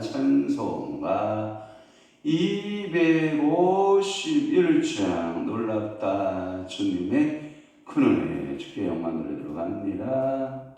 찬송가 251장 놀랍다 주님의 큰 은혜 주께 영광 노래 들어갑니다.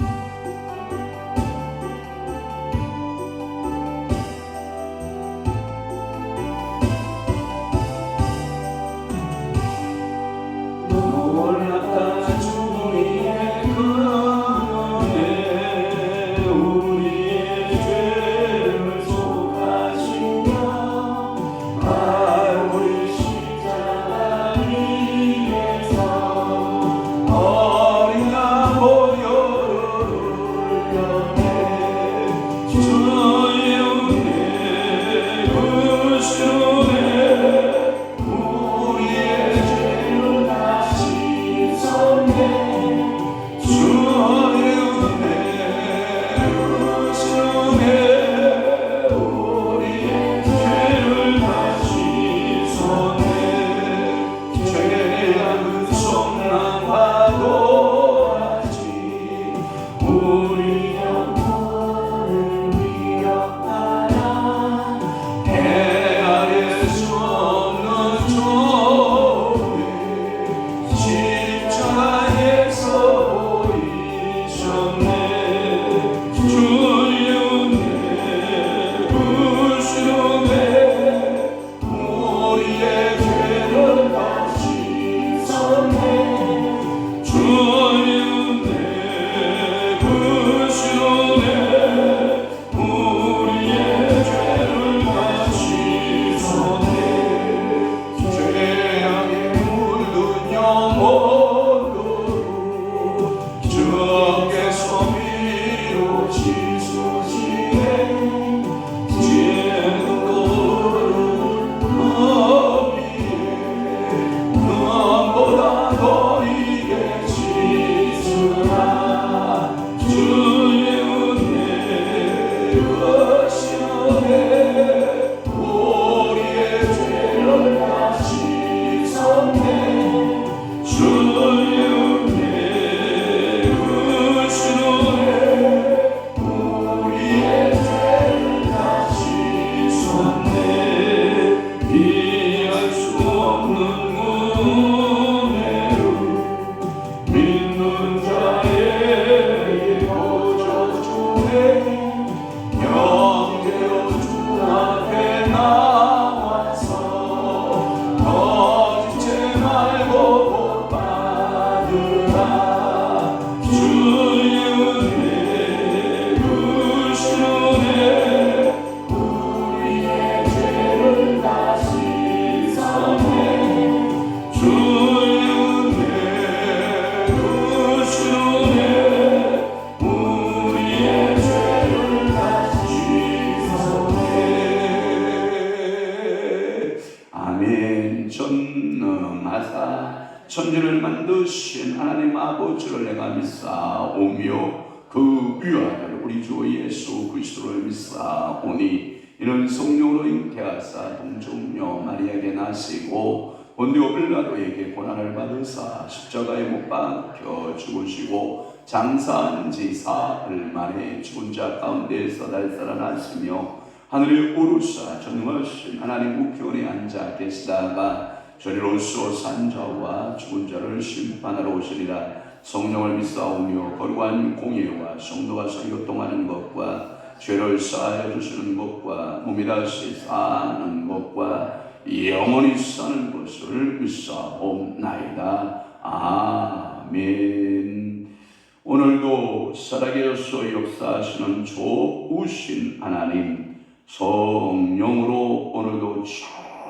천지를 만드신 하나님 아버지를 내가 믿사오며 그 위아들 우리 주 예수 그리스도를 믿사오니 이는 성령으로 잉태하사 동정녀 마리아에게 나시고 본디오 빌라도에게 고난을 받으사 십자가에 못 박혀 죽으시고 장사한 지 사흘 만에 죽은 자 가운데에서 다시 살아나시며 하늘에 오르사 전능하신 하나님 우편에 앉아 계시다가 저리로서 산자와 죽은 자를 심판하러 오시리라. 성령을 믿사오며 거룩한 공예와 성도가 교통하는 것과 죄를 사하여 주시는 것과 몸이 다시 사는 것과 영원히 사는 것을 믿사옵나이다. 아멘. 오늘도 살아계셔서 역사하시는 좋으신 하나님 성령으로 오늘도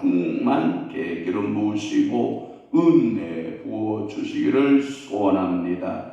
충만케 기름 부으시고 은혜 부어 주시기를 소원합니다.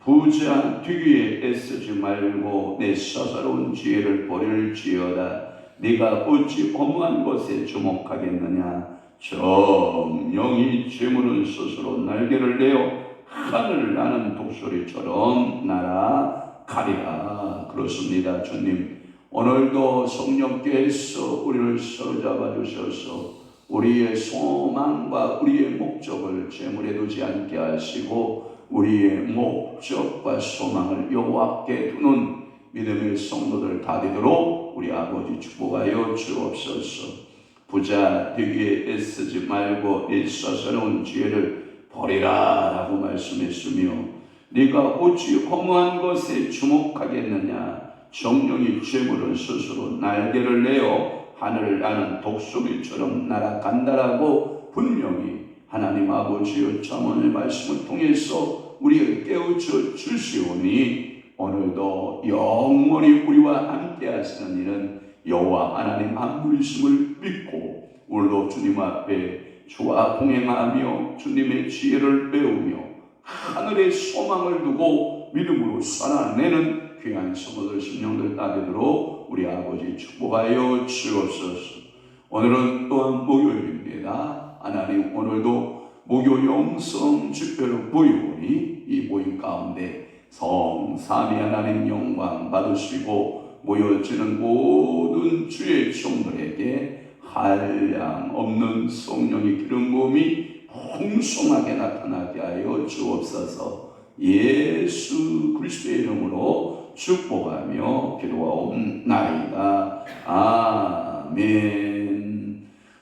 부자 되기에 애쓰지 말고 내 사사로운 지혜를 버릴지어다. 네가 어찌 허무한 것에 주목하겠느냐. 정령이 재물은 스스로 날개를 내어 하늘을 나는 독수리처럼 날아가리라. 그렇습니다. 주님, 오늘도 성령께서 우리를 사로잡아 주셔서 우리의 소망과 우리의 목적을 재물에 두지 않게 하시고 우리의 목적과 소망을 여호와께 두는 믿음의 성도들 다 되도록 우리 아버지 축복하여 주옵소서. 부자 되기에 애쓰지 말고 이 서서로운 지혜를 버리라 라고 말씀했으며, 네가 어찌 허무한 것에 주목하겠느냐. 정령이 죄물은 스스로 날개를 내어 하늘을 나는 독수리처럼 날아간다라고 분명히 하나님 아버지의 잠언의 말씀을 통해서 우리에게 깨우쳐 주시오니, 오늘도 영원히 우리와 함께 하시는 이는 여호와 하나님 한 분이심을 믿고 오늘도 주님 앞에 주와 동행하며 주님의 지혜를 배우며 하늘의 소망을 두고 믿음으로 살아내는 귀한 성도들 심령들 따게 되도록 우리 아버지 축복하여 주옵소서. 오늘은 또한 목요일입니다. 하나님, 오늘도 목요 영성 집회로 모이오니 이 모임 가운데 성삼위 하나님 영광 받으시고 모여지는 모든 주의 종들에게 한량 없는 성령의 기름 부음이 풍성하게 나타나게 하여 주옵소서. 예수 그리스도의 이름으로 축복하며 기도하옵나이다. 아멘.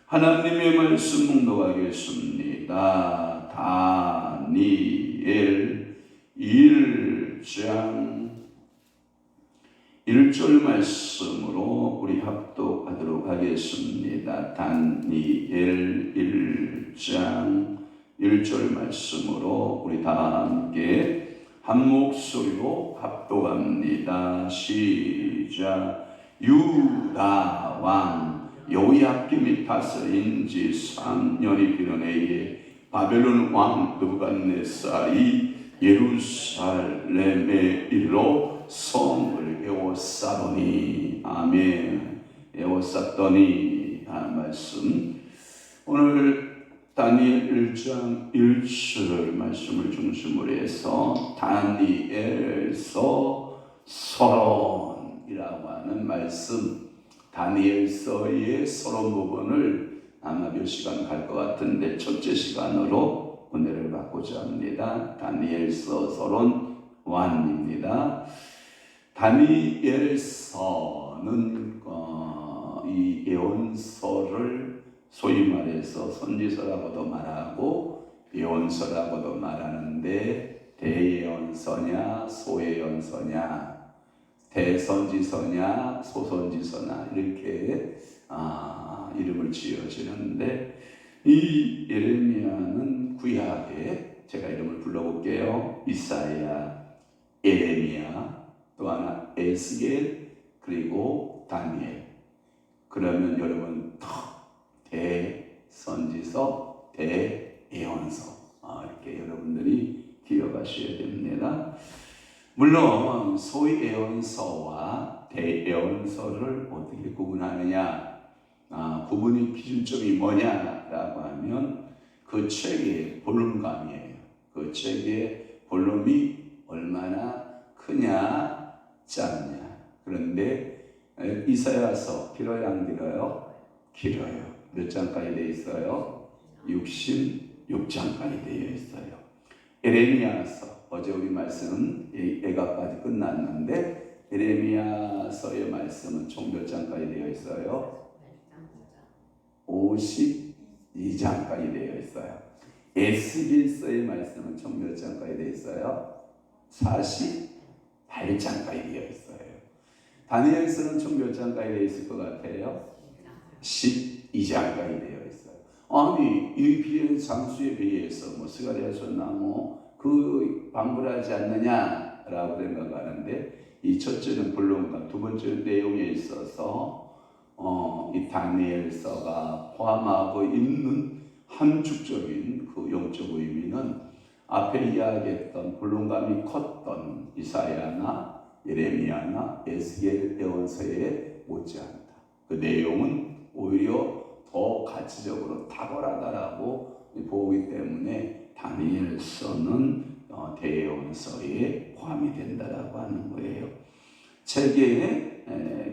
하나님의 말씀 묵독하겠습니다. 다니엘 1장 1절 말씀으로 우리 합독하도록 하겠습니다. 다니엘 1장 1절 말씀으로 우리 다 함께 한 목소리로 합독합니다. 시작. 유다 왕 여호야김이 다스린 지 3년이 되는 해에 바벨론 왕 느부갓네살이 예루살렘에 이르러 성을 에워싸더니, 아멘, 에워쌌더니 하는 말씀. 오늘 다니엘 1장 1절 말씀을 중심으로 해서 다니엘서 서론이라고 하는 말씀, 다니엘서의 서론 부분을 아마 몇 시간 갈 것 같은데 첫째 시간으로 은혜를 받고자 합니다. 다니엘서 서론 1입니다. 다니엘서는 이 예언서를 소위 말해서 선지서라고도 말하고 예언서라고도 말하는데, 대예언서냐 소예언서냐, 대선지서냐 소선지서냐 이렇게 이름을 지어지는데, 이 예레미야는 구약에 제가 이름을 불러볼게요. 이사야, 예레미야, 또 하나 에스겔, 그리고 다니엘. 그러면 여러분 대선지서, 대예언서 이렇게 여러분들이 기억하셔야 됩니다. 물론 소예언서와 대예언서를 어떻게 구분하느냐, 구분의 기준점이 뭐냐라고 하면 그 책의 볼륨감이에요. 그 책의 볼륨이 얼마나 크냐 짧냐. 그런데 이사야서 길어요 안 길어요? 길어요. 몇 장까지 되어 있어요? 66장까지 되어 있어요. 예레미야서, 어제 우리 말씀은 애가까지 끝났는데 예레미야서의 말씀은 총 몇 장까지 되어 있어요? 52장까지 되어 있어요. 에스겔서의 말씀은 총 몇 장까지 되어 있어요? 48장까지 되어 있어요. 다니엘서는 총 몇 장까지 되어 있을 것 같아요? 12장까지 되어 있어요. 아니, 이 비행 장수에 비해서 스가랴서나 그 방불하지 않느냐라고 생각하는데, 이 첫째는 불론과 두 번째 내용에 있어서 이 다니엘서가 포함하고 있는 함축적인 그 영적 의미는 앞에 이야기했던 불론감이 컸던 이사야나 예레미야나 에스겔 예언서에 못지않다. 그 내용은 오히려 더 가치적으로 탁월하다라고 보기 때문에 다니엘서는 대예언서에 포함이 된다라고 하는 거예요. 책의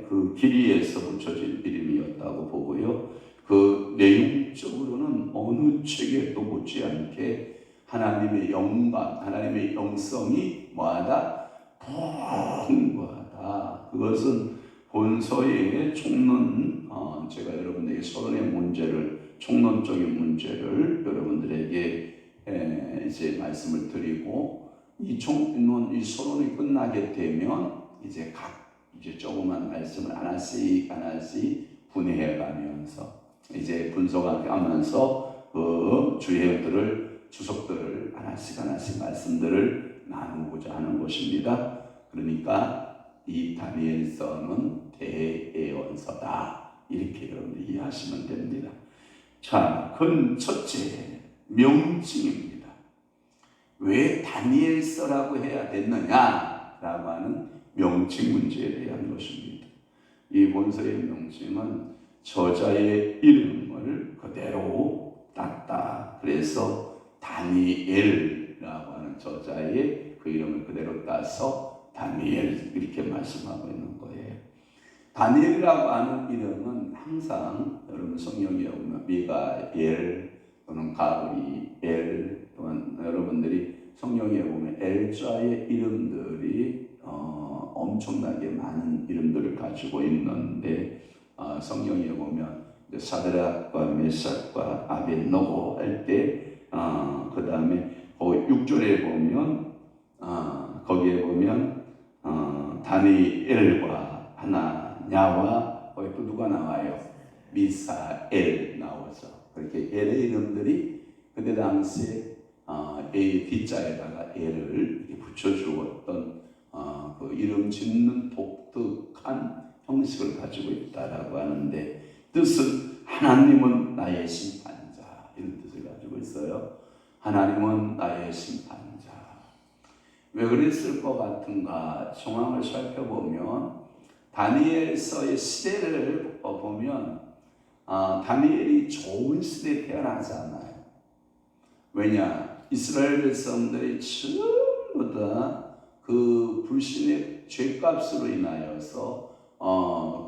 그 길이에서 붙여진 이름이었다고 보고요. 그 내용적으로는 어느 책에도 못지않게 하나님의 영광, 하나님의 영성이 뭐하다? 풍부하다. 그것은 본서의 총론, 제가 여러분에게 서론의 문제를, 총론적인 문제를 여러분들에게 이제 말씀을 드리고, 이 총론, 이 서론이 끝나게 되면 이제 조그만 말씀을 하나씩 분해해 가면서 이제 분석하면서 그 주해들을, 주석들을 하나씩 말씀들을 나누고자 하는 것입니다. 그러니까 이 다니엘서는 대예언서다, 이렇게 여러분들 이해하시면 됩니다. 자, 그건 첫째 명칭입니다. 왜 다니엘서라고 해야 됐느냐라고 하는 명칭 문제에 대한 것입니다. 이 본서의 명칭은 저자의 이름을 그대로 땄다. 그래서 다니엘이라고 하는 저자의 그 이름을 그대로 따서 다니엘, 이렇게 말씀하고 있는 거예요. 다니엘이라고 하는 이름은 항상 여러분 성경에 보면 미가엘 또는 가브리엘, 또는 여러분들이 성경에 보면 엘자의 이름들이 엄청나게 많은 이름들을 가지고 있는데, 성경에 보면 사드락과 메삭과 아벳노고 할 때, 그 다음에 6절에 보면 거기에 보면 다니엘과 하나냐와 거기 또 누가 나와요? 미사엘 나오죠. 그렇게 엘의 이름들이 그때 당시에 A D자에다가 L을 이렇게 붙여주었던 그 이름 짓는 독특한 형식을 가지고 있다라고 하는데, 뜻은 하나님은 나의 심판자, 이런 뜻을 가지고 있어요. 하나님은 나의 심판자. 왜 그랬을 것 같은가? 정황을 살펴보면 다니엘서의 시대를 보면 다니엘이 좋은 시대에 태어나지 않아요. 왜냐? 이스라엘 백성들이 전부 다 그 불신의 죄값으로 인하여서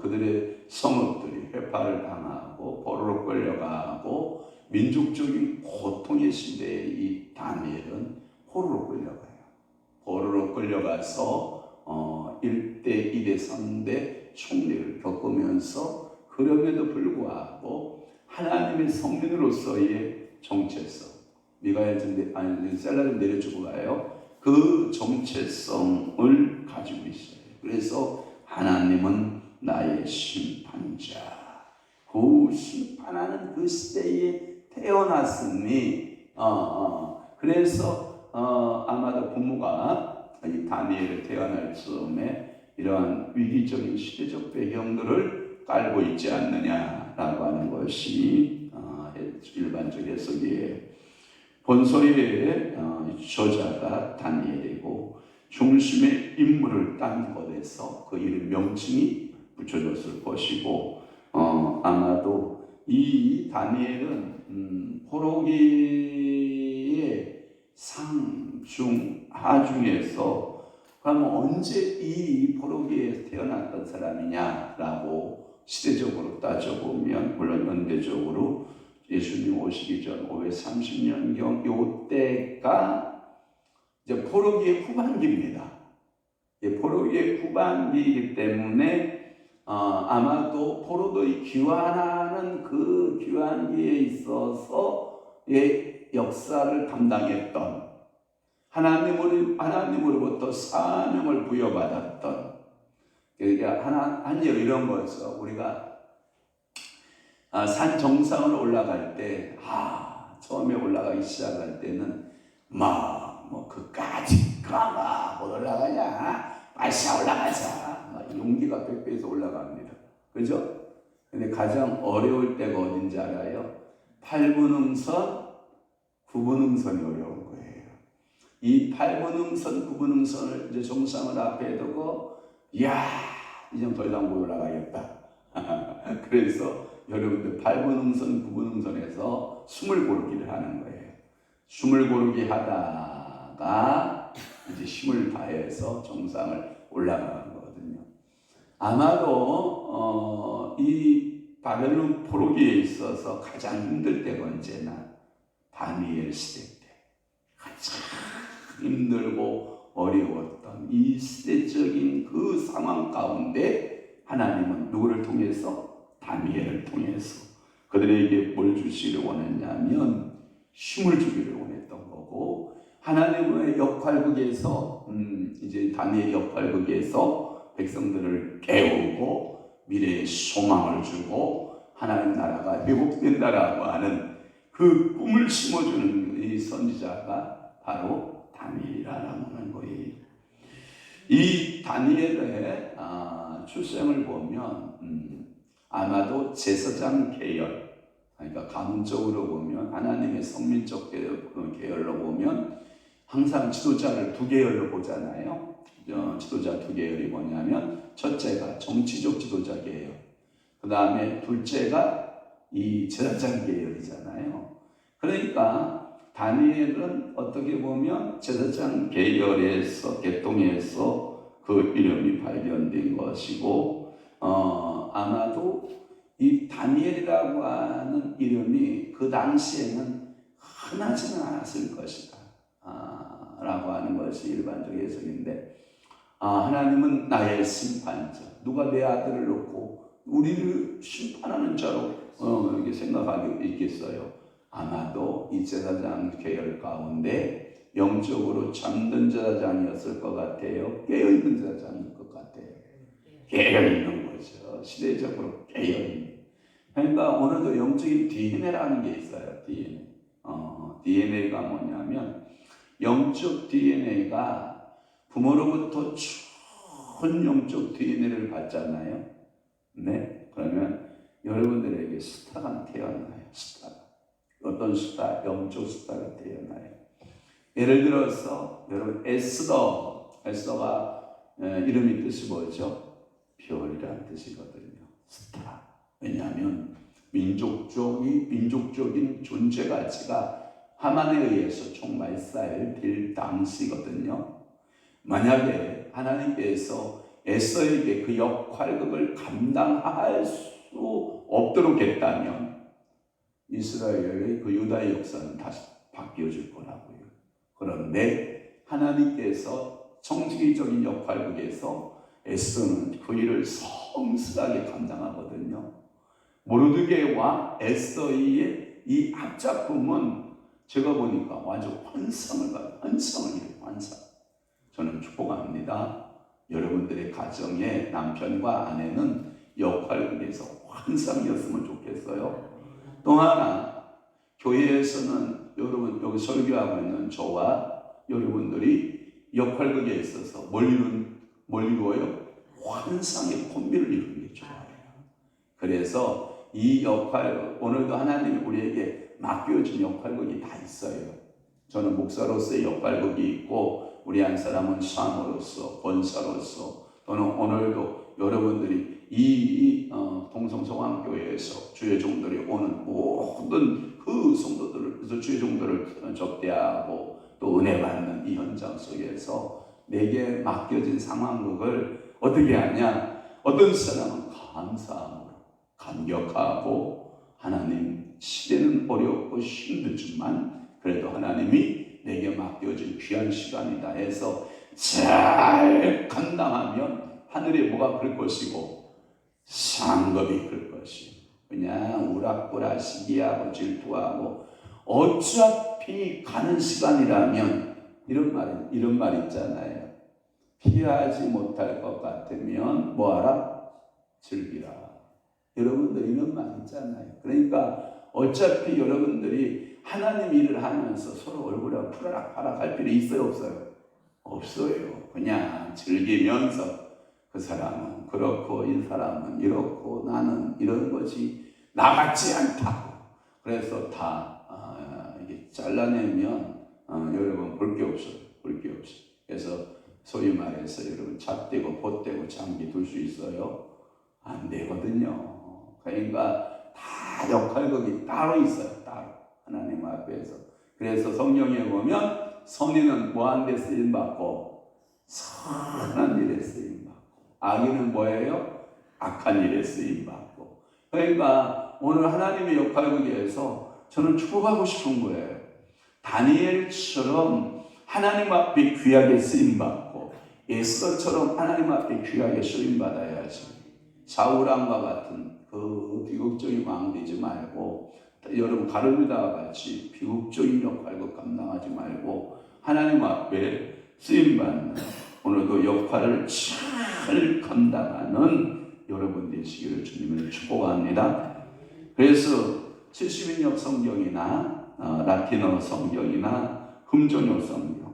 그들의 성읍들이 회파를 당하고 포로로 끌려가고, 민족적인 고통의 시대에 이 다니엘은 포로로 끌려가요. 포로로 끌려가서 1대, 2대, 3대 총리를 겪으면서, 그럼에도 불구하고 하나님의 성민으로서의 정체성, 미가엘 셀라를 내려주고 가요. 그 정체성을 가지고 있어요. 그래서 하나님은 나의 심판자, 그 심판하는 그 시대에 태어났으니, 그래서 아마도 부모가 이 다니엘을 태어날 즈음에 이러한 위기적인 시대적 배경들을 깔고 있지 않느냐라고 하는 것이 일반적 해석이에요. 본서의 저자가 다니엘이고, 중심의 인물을 딴 것에서 그 이름 명칭이 붙여졌을 것이고, 아마도 이 다니엘은 포로기의 상, 중, 하 중에서 그러면 언제 이 포로기에 태어났던 사람이냐라고 시대적으로 따져보면, 물론 연대적으로 예수님 오시기 전 530년경 요때가 이제 포로기의 후반기입니다. 포로기의 후반기이기 때문에 아마도 포로들이 귀환하는 그 귀환기에 있어서의 역사를 담당했던, 하나님으로부터 사명을 부여받았던, 그러니까 한 예로 이런 거죠. 우리가 산 정상을 올라갈 때, 처음에 올라가기 시작할 때는 그까지 못 올라가냐, 빨리 올라가자, 용기가 빽빽해서 올라갑니다. 그죠? 근데 가장 어려울 때가 어딘지 알아요? 8분응선, 9분응선이 어려운 거예요. 이 8분응선, 9분응선을 이제 정상을 앞에 두고, 이제 더 이상 못 올라가겠다. 그래서 여러분들 8분응선, 9분응선에서 숨을 고르기를 하는 거예요. 숨을 고르기 하다가 이제 힘을 다해서 정상을 올라가는 거거든요. 아마도 이 바벨론 포로기에 있어서 가장 힘들 때가 언제나 다니엘 시대 때 가장 힘들고 어려웠던 이 시대적인 그 상황 가운데 하나님은 누구를 통해서? 다니엘을 통해서 그들에게 뭘 주시기를 원했냐면 힘을 주기를 원했던 거고, 하나님의 역할극에서 이제 다니엘 역할극에서 백성들을 깨우고 미래의 소망을 주고 하나님 나라가 회복된다라고 하는 그 꿈을 심어주는 이 선지자가 바로 다니엘이라는 거예요. 이 다니엘의 출생을 보면 아마도 제사장 계열, 그러니까 가문적으로 보면 하나님의 성민적 계열로 보면 항상 지도자를 두 계열로 보잖아요. 지도자 두 계열이 뭐냐면 첫째가 정치적 지도자 계열, 그 다음에 둘째가 이 제사장 계열이잖아요. 그러니까 다니엘은 어떻게 보면 제사장 계열에서 계통에서 그 이름이 발견된 것이고, 아마도 이 다니엘이라고 하는 이름이 그 당시에는 흔하지는 않았을 것이다 라고 하는 것이 일반적 해석인데, 하나님은 나의 심판자, 누가 내 아들을 놓고 우리를 심판하는 자로 이렇게 생각하고 있겠어요. 아마도 이 제사장 계열 가운데 영적으로 잠든 제사장이었을 것 같아요. 깨어있는 제사장일 것 같아요. 깨어있는 거죠. 시대적으로 깨어있는. 그러니까 오늘도 영적인 DNA라는 게 있어요. DNA. DNA가 뭐냐면 영적 DNA가 부모로부터 좋은 영적 DNA를 받잖아요. 네, 그러면 여러분들에게 스타가 태어나요. 스타. 어떤 스타? 영적 스타가 태어나요. 예를 들어서 여러분 에스더가 이름이 뜻이 뭐죠? 별이라는 뜻이거든요. 스타. 왜냐하면 민족적인 존재 가치가 하만에 의해서 총말살될 당시거든요. 만약에 하나님께서 에스더에게 그 역할극을 감당할 수 없도록 했다면 이스라엘의 그 유다의 역사는 다시 바뀌어질 거라고요. 그런데 하나님께서 정치적인 역할극에서 에스더는 그 일을 성실하게 감당하거든요. 모르드게와 에스더의 이 합작품은 제가 보니까 완전 환상을 봐요. 환상. 저는 축복합니다. 여러분들의 가정의 남편과 아내는 역할극에서 환상이었으면 좋겠어요. 또 하나, 교회에서는 여러분 여기 설교하고 있는 저와 여러분들이 역할극에 있어서 뭘 이루어요? 환상의 콤비를 이루는 게 좋아요. 그래서 이 역할, 오늘도 하나님이 우리에게 맡겨진 역할극이 다 있어요. 저는 목사로서의 역할극이 있고, 우리 한 사람은 사모로서, 권사로서, 또는 오늘도 여러분들이 이 동성성황교회에서 주의 종들이 오는 모든 그 성도들을, 주의 종들을 접대하고 또 은혜 받는 이 현장 속에서 내게 맡겨진 상황극을 어떻게 하냐? 어떤 사람은 감사함으로, 감격하고, 하나님, 시대는 어렵고 힘들지만 그래도 하나님이 내게 맡겨진 귀한 시간이다 해서 잘 감당하면 하늘에 뭐가 클 것이고 상급이 클 것이고, 그냥 우락부락 시기하고 질투하고 어차피 가는 시간이라면 이런 말 있잖아요. 피하지 못할 것 같으면 뭐하라? 즐기라. 여러분들 이런 말 있잖아요. 그러니까 어차피 여러분들이 하나님 일을 하면서 서로 얼굴에 푸라락 할 필요 있어요, 없어요? 없어요. 그냥 즐기면서 그 사람은 그렇고 이 사람은 이렇고 나는 이런 것이 나같지 않다고. 그래서 다 이게 잘라내면 여러분 볼 게 없어요. 볼 게 없어요. 그래서 소위 말해서 여러분 잣대고 pot대고 장기 둘 수 있어요? 안 되거든요. 그러니까 다 역할극이 따로 있어요. 따로. 하나님 앞에서. 그래서 성경에 보면 선인은 뭐한 데 쓰임받고 선한 일에 쓰임받고, 악인은 뭐예요? 악한 일에 쓰임받고. 그러니까 오늘 하나님의 역할극에서 저는 축복하고 싶은 거예요. 다니엘처럼 하나님 앞에 귀하게 쓰임받고, 에스더처럼 하나님 앞에 귀하게 쓰임받아야지. 사울왕과 같은 그 비극적인 왕 되지 말고, 여러분 가룟유다와 같이 비극적인 역할을 감당하지 말고 하나님 앞에 쓰임받는 오늘도 역할을 잘 감당하는 여러분 되시기를 주님을 축복합니다. 그래서 70인역 성경이나 라틴어 성경이나 흠정역 성경,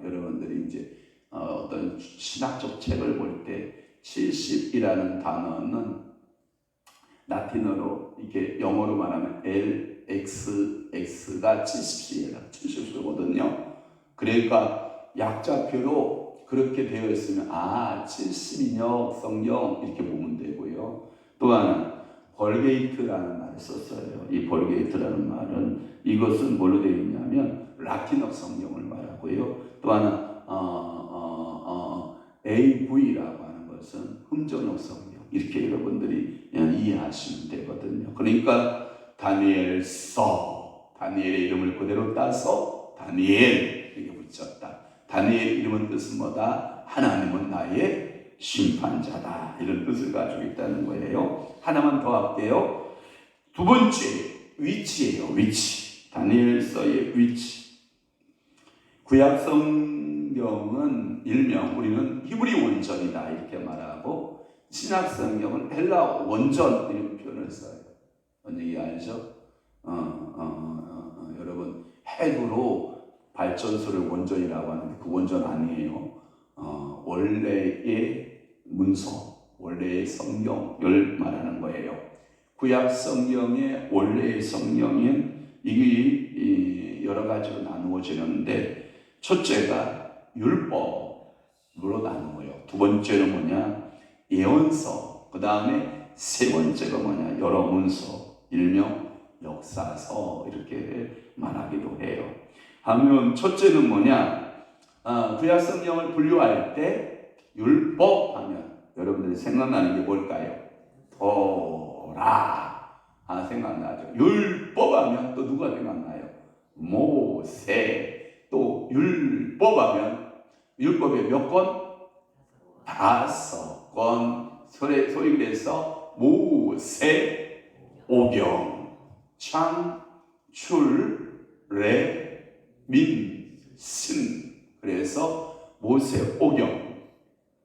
여러분들이 이제 어떤 신학적 책을 볼 때 70이라는 단어는 라틴어로 이렇게 영어로 말하면 LXX가 70수거든요. 그러니까 약자표로 그렇게 되어 있으면 70인역 성경 이렇게 보면 되고요. 또 하나 벌게이트라는 말을 썼어요. 이 벌게이트라는 말은 이것은 뭘로 되어 있냐면 라틴어 성경을 말하고요. 또 하나 AV라고 하는 것은 흠정역 성경, 이렇게 여러분들이 이해하시면 되거든요. 그러니까 다니엘의 이름을 그대로 따서 다니엘 이렇게 붙였다. 다니엘 이름은 뜻은 뭐다? 하나님은 나의 심판자다, 이런 뜻을 가지고 있다는 거예요. 하나만 더 할게요. 두 번째 위치예요. 위치. 다니엘서의 위치. 구약 성경은 일명 우리는 히브리 원전이다 이렇게 말하고, 신약 성경은 헬라 원전 이런 표현을 써요. 뭔지 이해하죠? 여러분 핵으로 발전소를 원전이라고 하는데 그 원전 아니에요. 원래의 문서, 원래의 성경을 말하는 거예요. 구약 성경의 원래의 성경인 이게 여러 가지로 나누어지는데, 첫째가 율법으로 나누어요. 두 번째는 뭐냐? 예언서. 그 다음에 세 번째가 뭐냐? 여러 문서, 일명 역사서 이렇게 말하기도 해요. 하면 첫째는 뭐냐? 구약 성경을 분류할 때 율법 하면 여러분들이 생각나는 게 뭘까요? 토라 생각나죠. 율법 하면 또 누가 생각나요? 모세. 또 율법 하면 율법에 몇 권? 5권. 소위 그래서 모세오경, 창, 출, 레, 민, 신. 그래서 모세오경.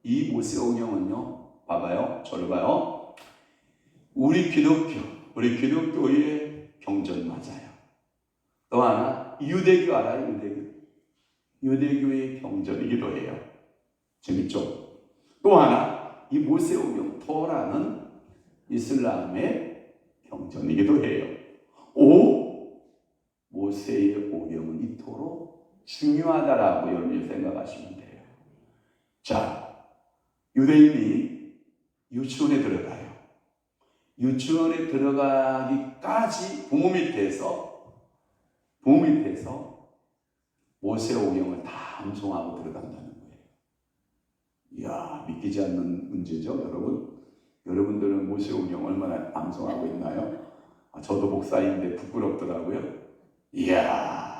이 모세오경은요, 봐봐요, 저를 봐요. 우리 기독교의 경전 맞아요. 또 하나 유대교 알아요? 유대교의 경전이기도 해요. 재밌죠? 또 하나 이 모세오경 토라는 이슬람의 경전이기도 해요. 모세의 오경은 이토록 중요하다라고 여러분이 생각하시면 돼요. 자, 유대인이 유치원에 들어가요. 유치원에 들어가기까지 부모 밑에서 모세오경을 다 암송하고 들어간다는 거예요. 이야, 믿기지 않는 문제죠, 여러분? 여러분들은 모세오경 얼마나 암송하고 있나요? 저도 목사인데 부끄럽더라고요. 이야,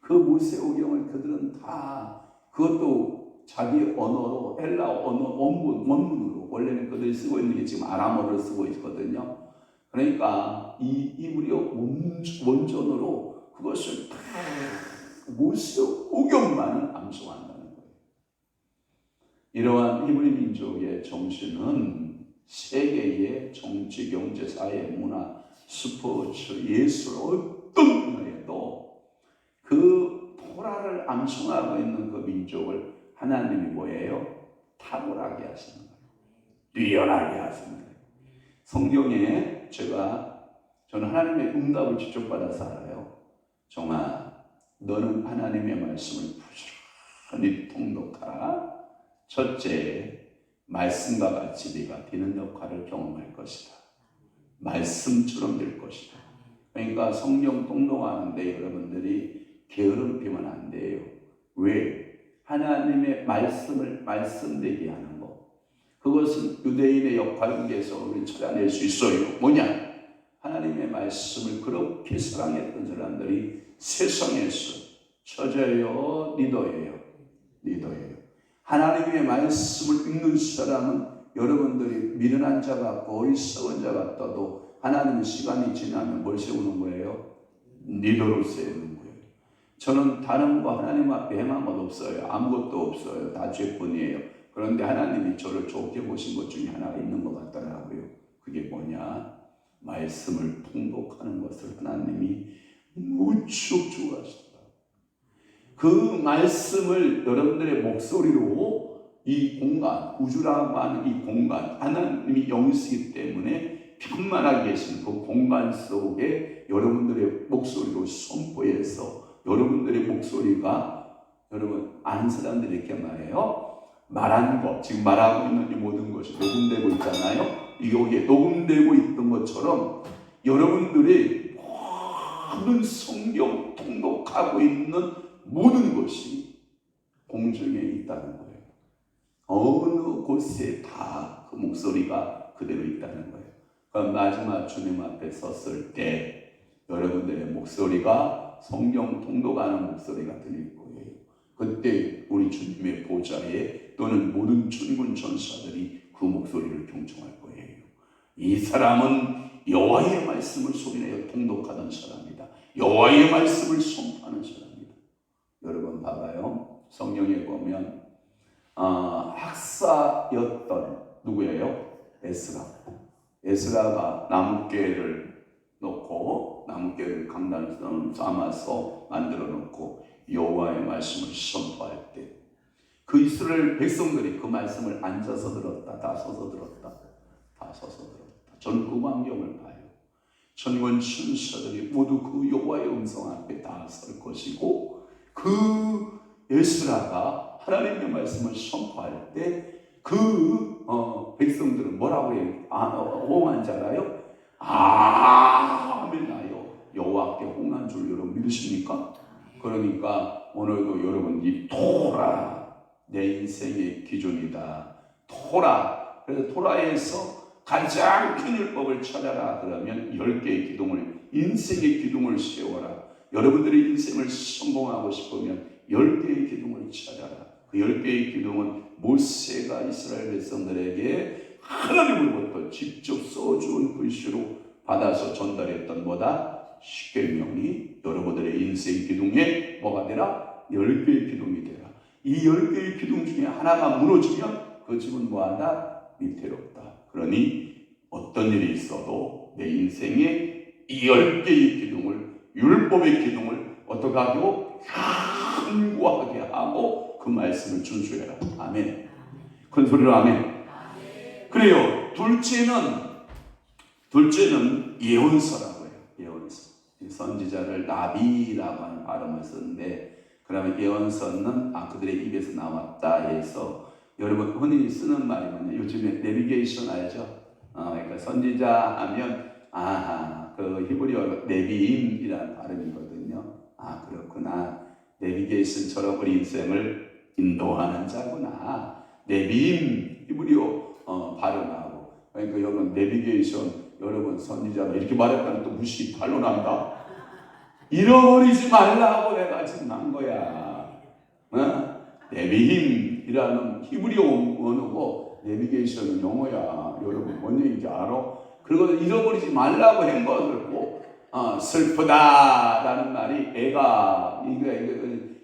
그 모세오경을 그들은 다, 그것도 자기 언어로, 헬라 언어 원문으로, 원래는 그들이 쓰고 있는 게 지금 아람어를 쓰고 있거든요. 그러니까 이 히브리어 원전으로 그것을 다 모세오경만은 암송한다는 거예요. 이러한 히브리 민족의 정신은 세계의 정치, 경제, 사회, 문화, 스포츠, 예술 어떤 분야에도 그 토라를 암송하고 있는 그 민족을 하나님이 뭐예요? 탁월하게 하시는 거예요. 뛰어나게 하시는 거예요. 성경에 저는 하나님의 응답을 직접 받아서 알아요. 정말 너는 하나님의 말씀을 부지런히 통독하라. 첫째, 말씀과 같이 네가 되는 역할을 경험할 것이다. 말씀처럼 될 것이다. 그러니까 성경 통독하는데 여러분들이 게으름 피면 안 돼요. 왜? 하나님의 말씀을 말씀되게 하는 것. 그것은 유대인의 역할에서 우리 찾아낼 수 있어요. 뭐냐? 하나님의 말씀을 그렇게 사랑했던 사람들이 세상에서 처자예요, 리더예요. 하나님의 말씀을 읽는 사람은 여러분들이 미련한 자 같고 어리석은 자 같아도 하나님의 시간이 지나면 뭘 세우는 거예요? 리더로 세우는 거예요. 저는 다른 거 하나님 앞에 행한 것 없어요. 아무것도 없어요. 다 죄뿐이에요. 그런데 하나님이 저를 좋게 보신 것 중에 하나가 있는 것 같더라고요. 그게 뭐냐? 말씀을 통독하는 것을 하나님이 무척 좋아하시더라고요. 그 말씀을 여러분들의 목소리로 이 공간, 우주라고 하는 이 공간, 하나님이 영이시기 때문에 편만하게 계신 그 공간 속에 여러분들의 목소리로 선포해서 여러분들의 목소리가 여러분 아는 사람들이 이렇게 말해요. 말한 것, 지금 말하고 있는 이 모든 것이 녹음되고 있잖아요. 여기에 녹음되고 있던 것처럼 여러분들이 모든 성경 통독하고 있는 모든 것이 공중에 있다는 거예요. 어느 곳에 다 그 목소리가 그대로 있다는 거예요. 그럼 마지막 주님 앞에 섰을 때 여러분들의 목소리가 성경 통독하는 목소리가 들릴 거예요. 그때 우리 주님의 보좌에 또는 모든 천군 천사들이 그 목소리를 경청할 거예요. 이 사람은 여호와의 말씀을 소리내어 통독하던 사람이다. 여호와의 말씀을 선포하는 사람이다. 여러분 봐봐요. 성경에 보면 학사였던 누구예요? 에스라가 나뭇개를 놓고 나뭇개를 강단을 삼아서 만들어 놓고 여호와의 말씀을 선포할 때 그 이스라엘 백성들이 그 말씀을 앉아서 들었다, 다 서서 들었다, 다 서서 들었다. 전 그 광경을 봐요. 천군 천사들이 모두 그 여호와의 음성 앞에 다 설 것이고 그 에스라가 하나님의 말씀을 선포할 때 그 백성들은 뭐라고 해요? 홍한 자라요? 아멘하여 여호와께 홍한 줄 여러분 믿으십니까? 그러니까 오늘도 여러분 이 토라 내 인생의 기준이다. 토라. 그래서 토라에서 가장 큰 율법을 찾아라. 그러면 10개의 기둥을 인생의 기둥을 세워라. 여러분들의 인생을 성공하고 싶으면 10개의 기둥을 찾아라. 그 10개의 기둥은 모세가 이스라엘 백성들에게 하나님으로부터 직접 써준 글씨로 받아서 전달했던 뭐다? 십계명이 여러분들의 인생 기둥에 뭐가 되라? 10개의 기둥이 되라. 이 10개의 기둥 중에 하나가 무너지면 그 집은 뭐하다? 위태롭다. 그러니 어떤 일이 있어도 내 인생에 이 10개의 기둥을 율법의 기둥을 어떻게 하고 견고하게 하고 그 말씀을 준수해라. 아멘. 큰 소리로 아멘. 그래요. 둘째는 예언서라고 해요. 예언서. 선지자를 나비라고 하는 발음을 쓰는데 그러면 예언서는 그들의 입에서 나왔다 해서 여러분 흔히 쓰는 말이 뭐냐. 요즘에 내비게이션 알죠? 그러니까 선지자 하면 그 히브리어 네비임이라는 발음이거든요. 그렇구나. 내비게이션처럼 우리 인생을 인도하는 자구나. 네비임 히브리어 발음하고 그러니까 여러분 내비게이션 여러분 선지자가 이렇게 말했다면 또 무시 반론한다. 잃어버리지 말라고 내가 지금 한 거야. 네비임이라는 히브리어 원어고 내비게이션은 영어야. 여러분 뭔 얘기인지 알아? 그리고 잃어버리지 말라고 한 것을 꼭 슬프다라는 말이 애가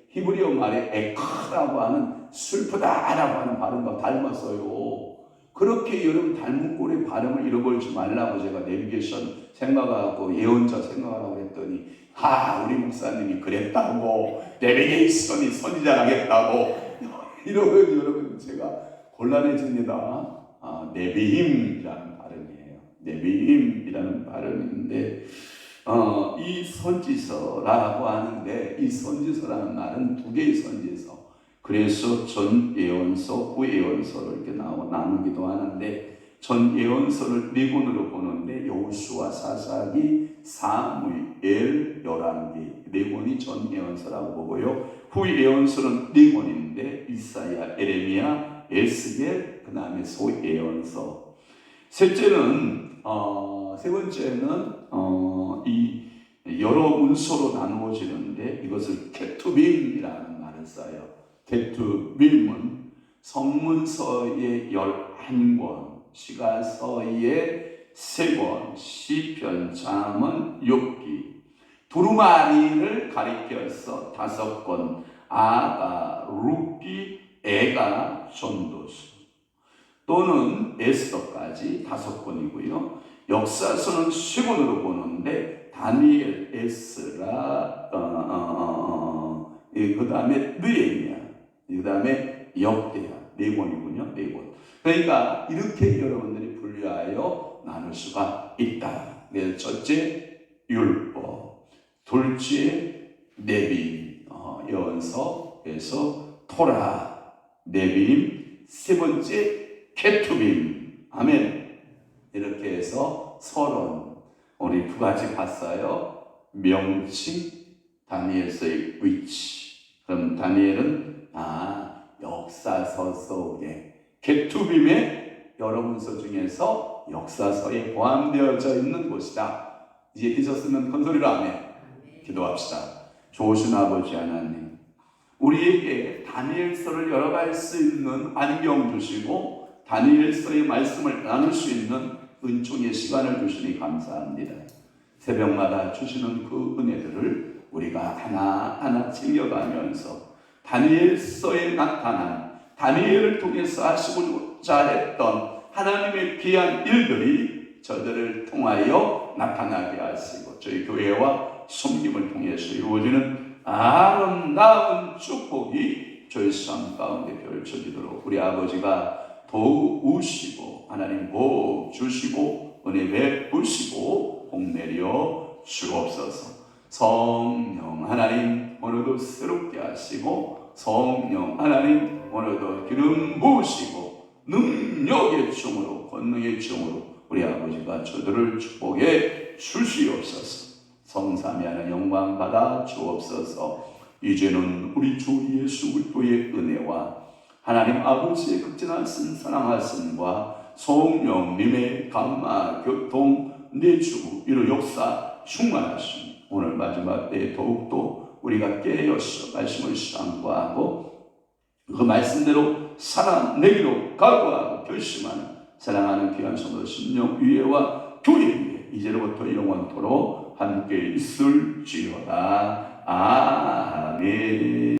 히브리어 말에 에카라고 하는 슬프다라고 하는 발음과 닮았어요. 그렇게 여러분 닮은 꼴의 발음을 잃어버리지 말라고 제가 내비게이션 생각하고 예언자 생각하라고 했더니 우리 목사님이 그랬다고 내비게이션이 선지자라겠다고 이러면 여러분 제가 곤란해집니다. 네비임이라는 발음이에요. 네비임이라는 발음인데 이 선지서라고 하는데 이 선지서라는 말은 두 개의 선지서. 그래서 전 예언서, 후 예언서를 이렇게 나누기도 하는데 전 예언서를 네 권으로 보는데 여호수아, 사사기, 사무엘, 열왕기 네 권이 전 예언서라고 보고요. 후 예언서는 네 권인데 이사야, 에레미야, 에스겔, 그 다음에 소 예언서. 세 번째는 이 여러 문서로 나누어지는데 이것을 케투빔이라는 말을 써요. 케투빔은 성문서의 11권, 시가서의 3권, 시편, 잠언, 욥기, 두루마리를 가리켜서 5권, 아가, 룻기, 애가, 전도서, 또는 에스더까지 5권이고요. 역사서는 3권으로 보는데 다니엘, 에스라, 그 다음에 느헤미야, 그 다음에 역대하, 4권이군요. 4권. 그러니까 이렇게 여러분들이 분류하여 나눌 수가 있다. 첫째, 율법, 둘째, 네비, 예언서에서 토라, 네비임, 세 번째, 케투빔, 아멘. 이렇게 해서 서론, 우리 2가지 봤어요. 명칭, 다니엘서의 위치. 그럼 다니엘은 역사서 속에, 케투빔의 여러 문서 중에서 역사서에 포함되어져 있는 곳이다. 이제 뒤졌으면 큰 소리로 아멘. 기도합시다. 좋으신 아버지 하나님, 우리에게 다니엘서를 열어갈 수 있는 안경 주시고 다니엘서의 말씀을 나눌 수 있는 은총의 시간을 주시니 감사합니다. 새벽마다 주시는 그 은혜들을 우리가 하나하나 챙겨가면서 다니엘서에 나타난, 다니엘을 통해서 하시고자 했던 하나님의 귀한 일들이 저들을 통하여 나타나게 하시고 저희 교회와 섬김을 통해서 이루어지는 아름다운 축복이 저희 삶 가운데 펼쳐지도록 우리 아버지가 도우시고 하나님 복 주시고 은혜 베푸시고 복 내려 주옵소서. 성령 하나님 오늘도 새롭게 하시고, 성령 하나님 오늘도 기름 부으시고 능력의 중으로, 권능의 중으로 우리 아버지가 저들을 축복해 주시옵소서. 성삼위 하나님 영광 받아 주옵소서. 이제는 우리 주 예수 그리스도의 은혜와 하나님 아버지의 극진하신 사랑하심과 성령님의 감화 교통 내주 이루 역사 충만하심, 오늘 마지막 때에 더욱더 우리가 깨어서 말씀을 상고하고 그 말씀대로 살아내기로 각오하고 결심하는 사랑하는 귀한 성도 심령 위에와 교회 위에 이제로부터 영원토록 함께 있을지어다. 아멘.